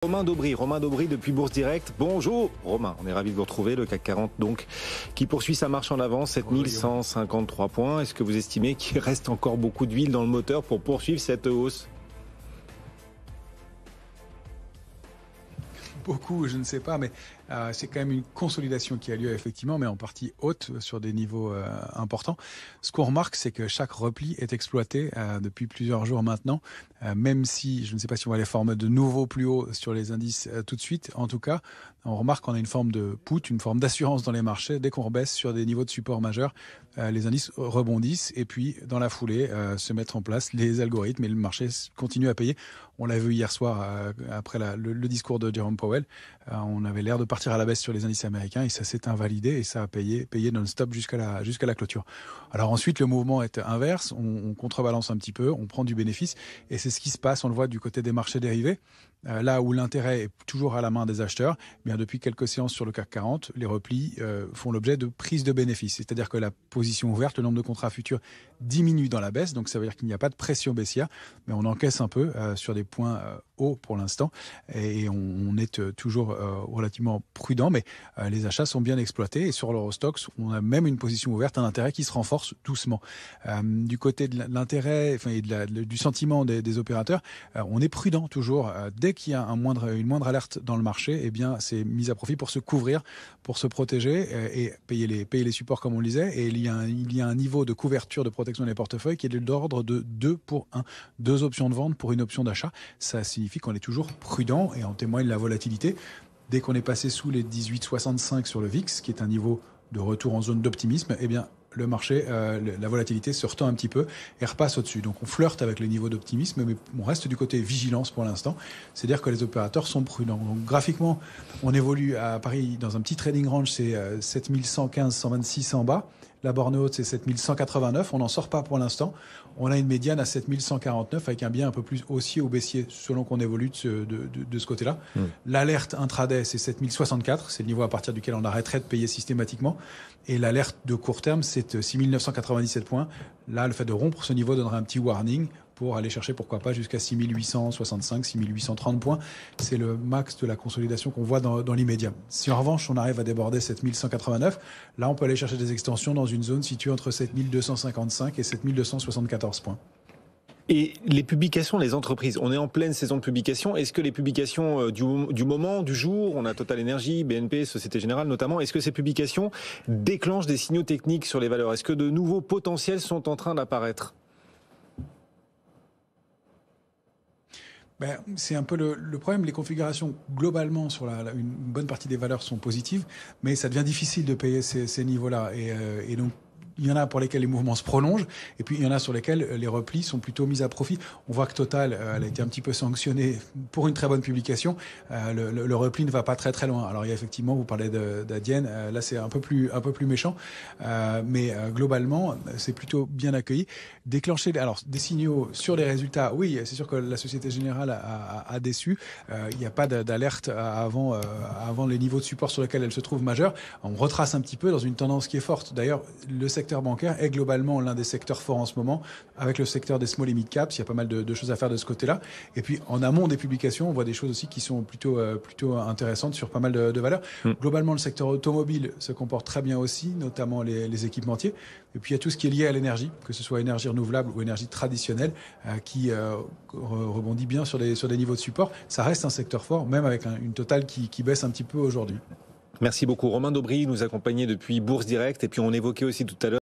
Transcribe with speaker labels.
Speaker 1: Romain Daubry depuis Bourse Direct. Bonjour Romain, on est ravi de vous retrouver. Le CAC 40 donc qui poursuit sa marche en avant, 7153 points. Est-ce que vous estimez qu'il reste encore beaucoup d'huile dans le moteur pour poursuivre cette hausse ?
Speaker 2: Beaucoup, je ne sais pas, mais c'est quand même une consolidation qui a lieu effectivement, mais en partie haute sur des niveaux importants. Ce qu'on remarque, c'est que chaque repli est exploité depuis plusieurs jours maintenant, même si je ne sais pas si on va les former de nouveau plus haut sur les indices tout de suite. En tout cas, on remarque qu'on a une forme de put, une forme d'assurance dans les marchés. Dès qu'on rebaisse sur des niveaux de support majeurs, les indices rebondissent et puis dans la foulée se mettent en place les algorithmes et le marché continue à payer. On l'a vu hier soir après le discours de Jerome Powell. On avait l'air de partir à la baisse sur les indices américains et ça s'est invalidé et ça a payé non-stop jusqu'à la clôture. Alors ensuite, le mouvement est inverse. On contrebalance un petit peu, on prend du bénéfice et c'est ce qui se passe. On le voit du côté des marchés dérivés. Là où l'intérêt est toujours à la main des acheteurs, bien depuis quelques séances sur le CAC 40, les replis font l'objet de prise de bénéfices. C'est-à-dire que la position ouverte, le nombre de contrats futurs diminue dans la baisse, donc ça veut dire qu'il n'y a pas de pression baissière, mais on encaisse un peu sur des points hauts pour l'instant et on est toujours relativement prudent, mais les achats sont bien exploités et sur l'Eurostoxx, on a même une position ouverte, un intérêt qui se renforce doucement. Du côté de l'intérêt et du sentiment des opérateurs, on est prudent toujours. Dès qu'il y a une moindre alerte dans le marché, eh bien, c'est mis à profit pour se couvrir, pour se protéger et payer les supports comme on le disait. Et il y a un niveau de couverture de protection des portefeuilles qui est de l'ordre de 2 pour 1. 2 options de vente pour une option d'achat. Ça signifie qu'on est toujours prudent et en témoigne la volatilité. Dès qu'on est passé sous les 18,65 sur le VIX, qui est un niveau de retour en zone d'optimisme, eh bien, le marché, la volatilité se retend un petit peu et repasse au-dessus. Donc on flirte avec les niveaux d'optimisme, mais on reste du côté vigilance pour l'instant. C'est-à-dire que les opérateurs sont prudents. Donc graphiquement, on évolue à Paris dans un petit trading range, c'est 7115, 126 en bas. La borne haute, c'est 7189. On n'en sort pas pour l'instant. On a une médiane à 7149 avec un biais un peu plus haussier ou baissier selon qu'on évolue de ce côté-là. L'alerte intraday, c'est 7064. C'est le niveau à partir duquel on arrêterait de payer systématiquement. Et l'alerte de court terme, c'est 6997 points. Là, le fait de rompre ce niveau donnerait un petit warning pour aller chercher, pourquoi pas, jusqu'à 6865, 6830 points. C'est le max de la consolidation qu'on voit dans l'immédiat. Si en revanche, on arrive à déborder 7189, là, on peut aller chercher des extensions dans une zone située entre 7255 et 7274 points.
Speaker 1: Et les publications, les entreprises, on est en pleine saison de publication. Est-ce que les publications du moment, du jour, on a Total Energy, BNP, Société Générale notamment, est-ce que ces publications déclenchent des signaux techniques sur les valeurs ? Est-ce que de nouveaux potentiels sont en train d'apparaître ?
Speaker 2: C'est un peu le problème. Les configurations, globalement, sur une bonne partie des valeurs sont positives, mais ça devient difficile de payer ces niveaux-là. Et donc, il y en a pour lesquels les mouvements se prolongent, et puis il y en a sur lesquels les replis sont plutôt mis à profit. On voit que Total, elle a été un petit peu sanctionnée pour une très bonne publication. Le repli ne va pas très très loin. Alors il y a effectivement, vous parlez d'Adyen, là c'est un peu plus méchant, mais globalement c'est plutôt bien accueilli. Déclencher des signaux sur les résultats, oui, c'est sûr que la Société Générale a déçu. Il n'y a pas d'alerte avant les niveaux de support sur lesquels elle se trouve majeure. On retrace un petit peu dans une tendance qui est forte. D'ailleurs, le secteur bancaire est globalement l'un des secteurs forts en ce moment, avec le secteur des small et mid caps. Il y a pas mal de choses à faire de ce côté-là. Et puis, en amont des publications, on voit des choses aussi qui sont plutôt intéressantes sur pas mal de valeurs. Globalement, le secteur automobile se comporte très bien aussi, notamment les équipementiers. Et puis, il y a tout ce qui est lié à l'énergie, que ce soit énergie renouvelable ou énergie traditionnelle, qui rebondit bien sur des niveaux de support. Ça reste un secteur fort, même avec une Total qui baisse un petit peu aujourd'hui.
Speaker 1: Merci beaucoup. Romain Daubry nous accompagnait depuis Bourse Direct et puis on évoquait aussi tout à l'heure